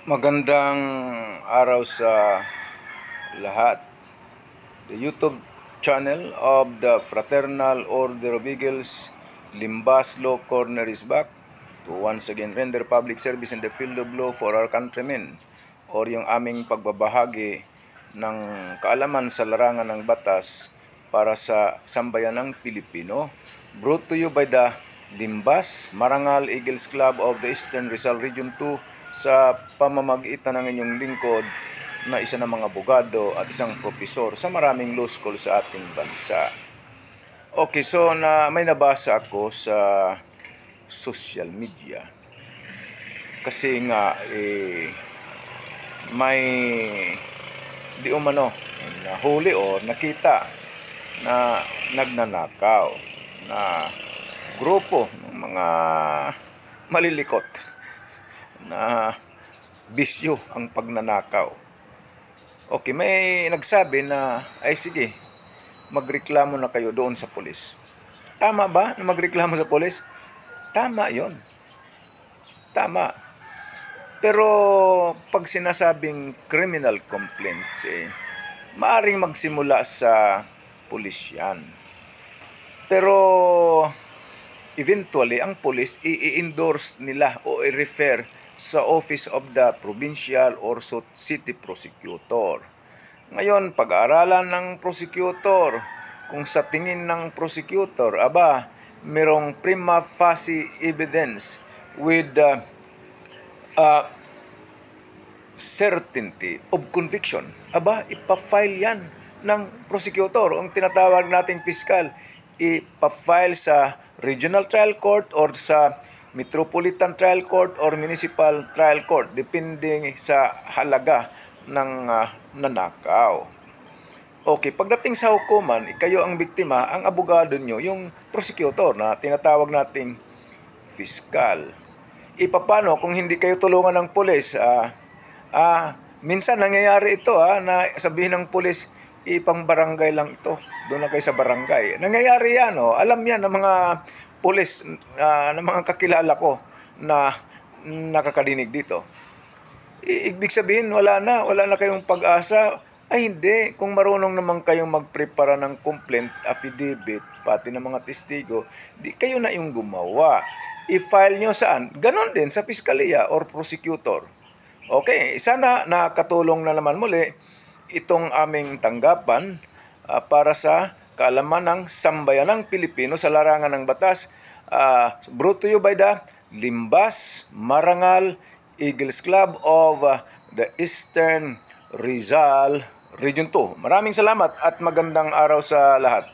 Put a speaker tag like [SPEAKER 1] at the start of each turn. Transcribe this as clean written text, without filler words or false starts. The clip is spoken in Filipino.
[SPEAKER 1] Magandang araw sa lahat. The YouTube channel of the Fraternal Order of Eagles, Limbas Law Corner is back to once again render public service in the field of law for our countrymen, or yung aming pagbabahagi ng kaalaman sa larangan ng batas para sa sambayanang Pilipino. Brought to you by the Limbas Marangal Eagles Club of the Eastern Rizal Region 2 sa pamamagitan ng inyong lingkod na isa ng mga abogado at isang profesor sa maraming law school sa ating bansa. Okay, so may nabasa ako sa social media. Kasi nga may di umano nahuli o nakita na nagnanakaw na grupo ng mga malilikot na bisyo ang pagnanakaw. Okay, may nagsabi na ay sige, magreklamo na kayo doon sa pulis. Tama ba na magreklamo sa pulis? Tama 'yon. Tama. Pero pag sinasabing criminal complaint, maaring magsimula sa pulis yan. Pero eventually, ang pulis i-endorse nila o i-refer sa Office of the Provincial or City Prosecutor. Ngayon, pag-aaralan ng prosecutor, kung sa tingin ng prosecutor, merong prima facie evidence with certainty of conviction, ipa-file yan ng prosecutor, ang tinatawag nating fiscal, ipa-file sa Regional Trial Court or sa Metropolitan Trial Court or Municipal Trial Court, depending sa halaga ng nanakaw. Okay, pagdating sa hukuman, kayo ang biktima, ang abogado nyo, yung prosecutor na tinatawag nating fiscal. Ipapano kung hindi kayo tulungan ng pulis? Minsan nangyayari ito na sabihin ng pulis, ipang barangay lang ito, doon na kayo sa barangay. Nangyayari yan, alam yan ng mga pulis, ng mga kakilala ko na nakakadinig dito. Ibig sabihin, wala na kayong pag-asa. Ay hindi, kung marunong naman kayong magprepara ng complaint, affidavit, pati ng mga testigo, di kayo na yung gumawa. I-file nyo saan? Ganon din sa piskalya or prosecutor. Okay, sana nakatulong na naman muli itong aming tanggapan para sa kaalaman ng sambayanang Pilipino sa larangan ng batas. Brought to you by the Limbas Marangal Eagles Club of the Eastern Rizal Region 2. Maraming salamat at magandang araw sa lahat.